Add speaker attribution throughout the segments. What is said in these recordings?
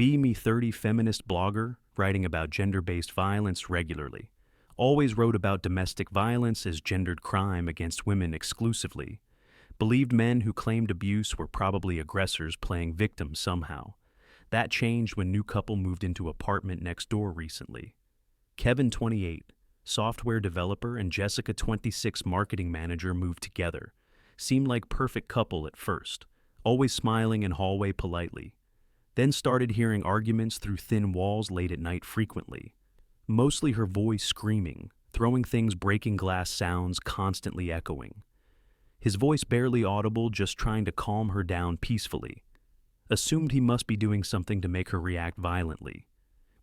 Speaker 1: Me30 feminist blogger, writing about gender-based violence regularly. Always wrote about domestic violence as gendered crime against women exclusively. Believed men who claimed abuse were probably aggressors playing victim somehow. That changed when new couple moved into apartment next door recently. Kevin, 28, software developer, and Jessica, 26, marketing manager, moved together. Seemed like perfect couple at first, always smiling in hallway politely. Then started hearing arguments through thin walls late at night frequently. Mostly her voice screaming, throwing things, breaking glass sounds constantly echoing. His voice barely audible, just trying to calm her down peacefully. Assumed he must be doing something to make her react violently.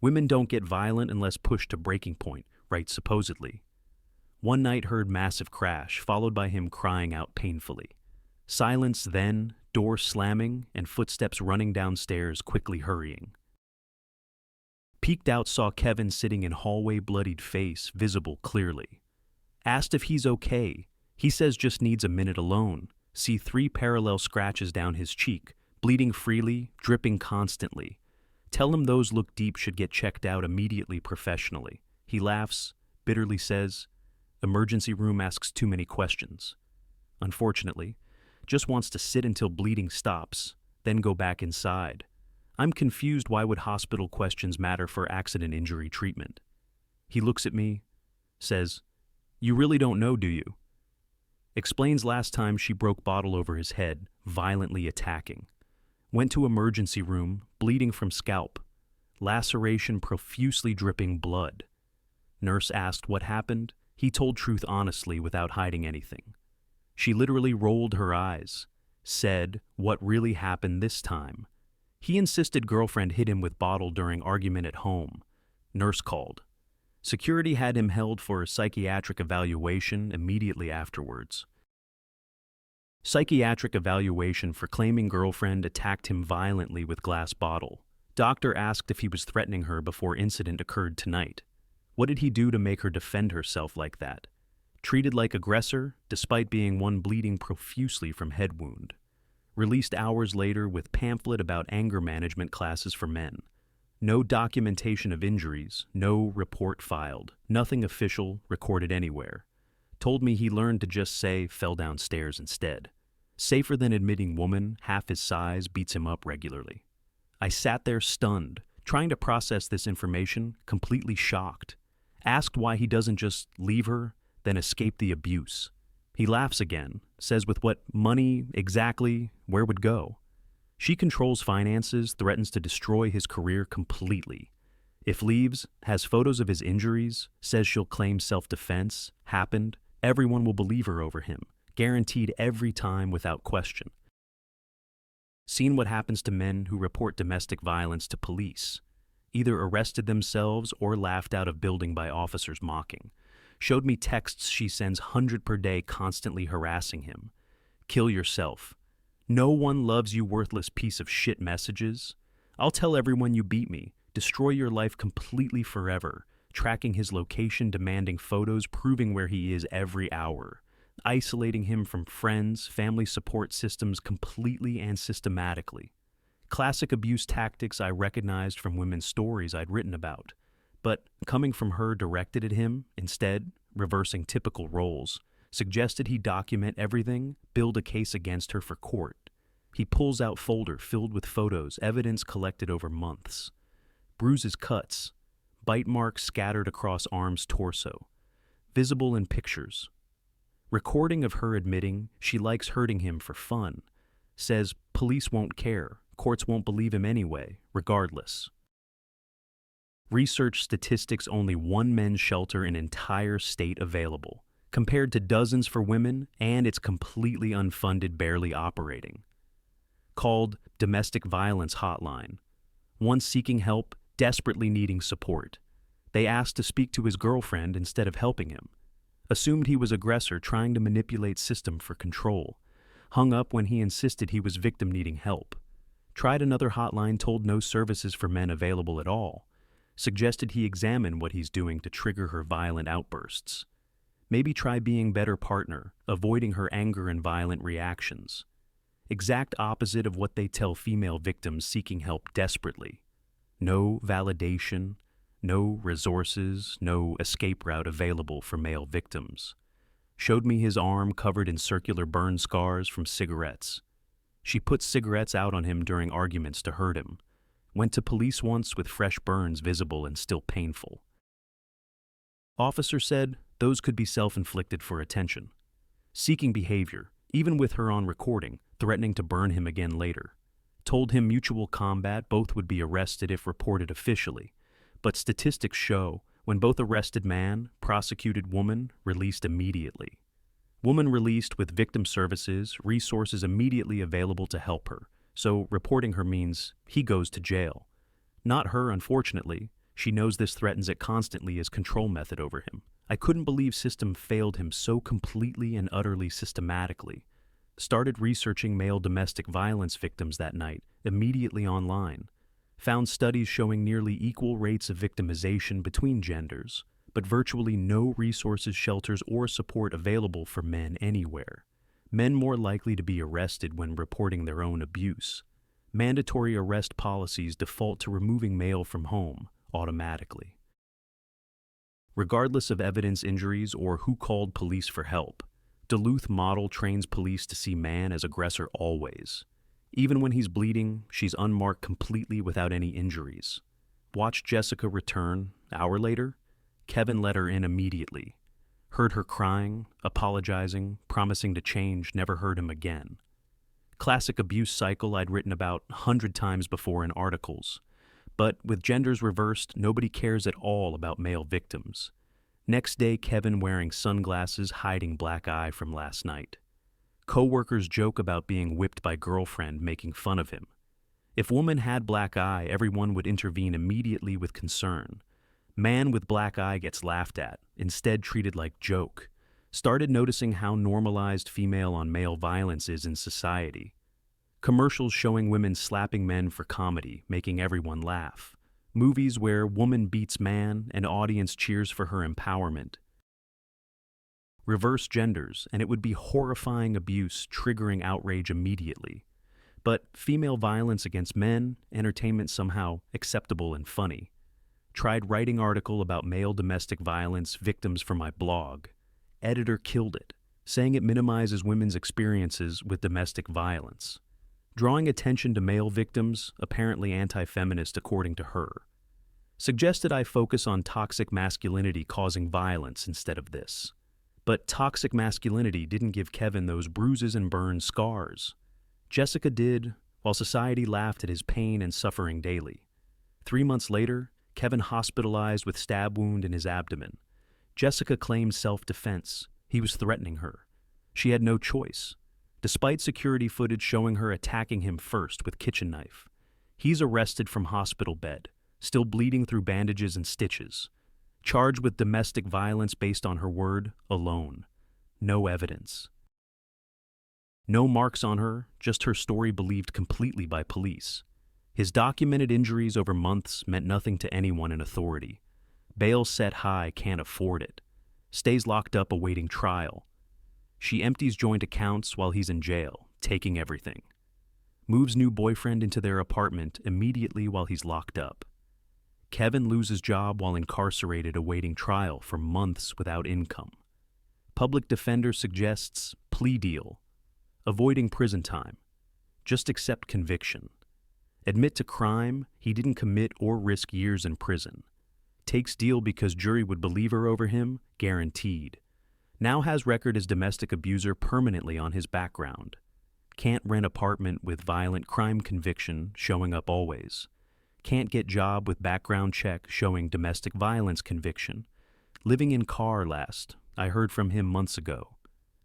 Speaker 1: Women don't get violent unless pushed to breaking point, right, supposedly. One night heard massive crash, followed by him crying out painfully. Silence then, door slamming, and footsteps running downstairs, quickly hurrying. Peeked out, saw Kevin sitting in hallway, bloodied face, visible clearly. Asked if he's okay. He says just needs a minute alone. See 3 parallel scratches down his cheek, bleeding freely, dripping constantly. Tell him those look deep, should get checked out immediately professionally. He laughs, bitterly says, emergency room, asks too many questions. Unfortunately, just wants to sit until bleeding stops, then go back inside. I'm confused, why would hospital questions matter for accident injury treatment? He looks at me, says, "You really don't know, do you?" Explains last time she broke bottle over his head, violently attacking. Went to emergency room, bleeding from scalp. Laceration, profusely dripping blood. Nurse asked what happened. He told truth honestly without hiding anything. She literally rolled her eyes. Said, "What really happened this time?" He insisted girlfriend hit him with bottle during argument at home. Nurse called. Security had him held for a psychiatric evaluation immediately afterwards. Psychiatric evaluation for claiming girlfriend attacked him violently with glass bottle. Doctor asked if he was threatening her before incident occurred tonight. What did he do to make her defend herself like that? Treated like aggressor, despite being one bleeding profusely from head wound. Released hours later with pamphlet about anger management classes for men. No documentation of injuries, no report filed, nothing official recorded anywhere. Told me he learned to just say fell downstairs instead. Safer than admitting woman, half his size, beats him up regularly. I sat there stunned, trying to process this information, completely shocked. Asked why he doesn't just leave her, then escape the abuse. He laughs again, says with what money exactly, where would go? She controls finances, threatens to destroy his career completely. If leaves, has photos of his injuries, says she'll claim self-defense, happened, everyone will believe her over him, guaranteed every time without question. Seen what happens to men who report domestic violence to police. Either arrested themselves or laughed out of building by officers mocking. Showed me texts she sends 100 per day, constantly harassing him. Kill yourself. No one loves you, worthless piece of shit messages. I'll tell everyone you beat me. Destroy your life completely forever. Tracking his location, demanding photos, proving where he is every hour. Isolating him from friends, family support systems completely and systematically. Classic abuse tactics I recognized from women's stories I'd written about. But coming from her directed at him, instead, reversing typical roles, suggested he document everything, build a case against her for court. He pulls out folder filled with photos, evidence collected over months. Bruises, cuts, bite marks scattered across arms, torso. Visible in pictures. Recording of her admitting she likes hurting him for fun. Says police won't care, courts won't believe him anyway, regardless. Research statistics, only one men's shelter in entire state available, compared to dozens for women, and it's completely unfunded, barely operating. Called Domestic Violence Hotline. One seeking help, desperately needing support. They asked to speak to his girlfriend instead of helping him. Assumed he was aggressor trying to manipulate system for control. Hung up when he insisted he was victim needing help. Tried another hotline, told no services for men available at all. Suggested he examine what he's doing to trigger her violent outbursts. Maybe try being better partner, avoiding her anger and violent reactions. Exact opposite of what they tell female victims seeking help desperately. No validation, no resources, no escape route available for male victims. Showed me his arm covered in circular burn scars from cigarettes. She put cigarettes out on him during arguments to hurt him. Went to police once with fresh burns visible and still painful. Officer said those could be self-inflicted for attention. Seeking behavior, even with her on recording, threatening to burn him again later. Told him mutual combat, both would be arrested if reported officially. But statistics show when both arrested man, prosecuted woman, released immediately. Woman released with victim services, resources immediately available to help her. So reporting her means he goes to jail. Not her, unfortunately. She knows this threatens it constantly as control method over him. I couldn't believe system failed him so completely and utterly systematically. Started researching male domestic violence victims that night, immediately online. Found studies showing nearly equal rates of victimization between genders, but virtually no resources, shelters, or support available for men anywhere. Men more likely to be arrested when reporting their own abuse. Mandatory arrest policies default to removing male from home automatically. Regardless of evidence injuries or who called police for help, Duluth model trains police to see man as aggressor always. Even when he's bleeding, she's unmarked completely without any injuries. Watched Jessica return. Hour later, Kevin let her in immediately. Heard her crying, apologizing, promising to change, never heard him again. Classic abuse cycle I'd written about 100 times before in articles. But with genders reversed, nobody cares at all about male victims. Next day, Kevin wearing sunglasses, hiding black eye from last night. Co-workers joke about being whipped by girlfriend, making fun of him. If woman had black eye, everyone would intervene immediately with concern. Man with black eye gets laughed at, instead treated like joke. Started noticing how normalized female on male violence is in society. Commercials showing women slapping men for comedy, making everyone laugh. Movies where woman beats man and audience cheers for her empowerment. Reverse genders, and it would be horrifying abuse triggering outrage immediately. But female violence against men, entertainment somehow acceptable and funny. Tried writing article about male domestic violence victims for my blog. Editor killed it, saying it minimizes women's experiences with domestic violence. Drawing attention to male victims, apparently anti-feminist according to her. Suggested I focus on toxic masculinity causing violence instead of this. But toxic masculinity didn't give Kevin those bruises and burn scars. Jessica did, while society laughed at his pain and suffering daily. 3 months later, Kevin hospitalized with stab wound in his abdomen. Jessica claimed self-defense. He was threatening her. She had no choice, despite security footage showing her attacking him first with kitchen knife. He's arrested from hospital bed, still bleeding through bandages and stitches. Charged with domestic violence based on her word alone. No evidence. No marks on her, just her story believed completely by police. His documented injuries over months meant nothing to anyone in authority. Bail set high, can't afford it. Stays locked up awaiting trial. She empties joint accounts while he's in jail, taking everything. Moves new boyfriend into their apartment immediately while he's locked up. Kevin loses job while incarcerated awaiting trial for months without income. Public defender suggests plea deal. Avoiding prison time. Just accept conviction. Admit to crime he didn't commit or risk years in prison. Takes deal because jury would believe her over him, guaranteed. Now has record as domestic abuser permanently on his background. Can't rent apartment with violent crime conviction showing up always. Can't get job with background check showing domestic violence conviction. Living in car last, I heard from him months ago.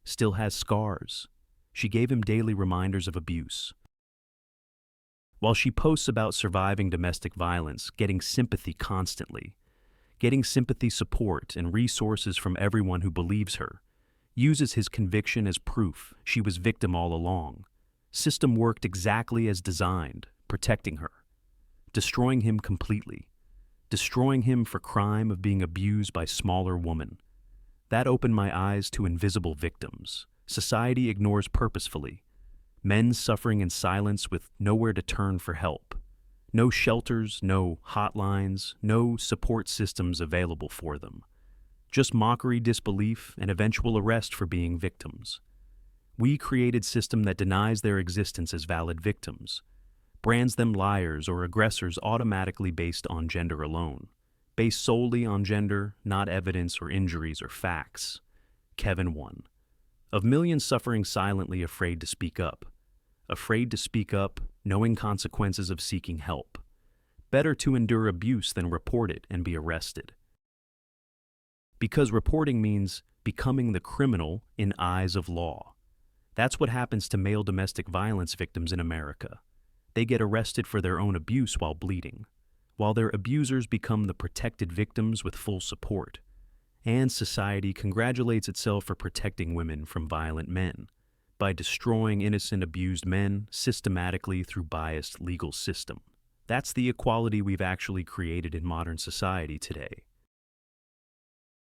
Speaker 1: Still has scars. She gave him daily reminders of abuse. While she posts about surviving domestic violence, getting sympathy constantly, getting sympathy support and resources from everyone who believes her, uses his conviction as proof she was victim all along. System worked exactly as designed, protecting her. Destroying him completely. Destroying him for crime of being abused by smaller woman. That opened my eyes to invisible victims. Society ignores purposefully. Men suffering in silence with nowhere to turn for help. No shelters, no hotlines, no support systems available for them. Just mockery, disbelief, and eventual arrest for being victims. We created a system that denies their existence as valid victims, brands them liars or aggressors automatically based on gender alone, based solely on gender, not evidence or injuries or facts. Kevin 1. Of millions suffering silently, afraid to speak up, knowing consequences of seeking help. Better to endure abuse than report it and be arrested. Because reporting means becoming the criminal in eyes of law. That's what happens to male domestic violence victims in America. They get arrested for their own abuse while bleeding, while their abusers become the protected victims with full support. And society congratulates itself for protecting women from violent men by destroying innocent abused men systematically through biased legal system. That's the equality we've actually created in modern society today.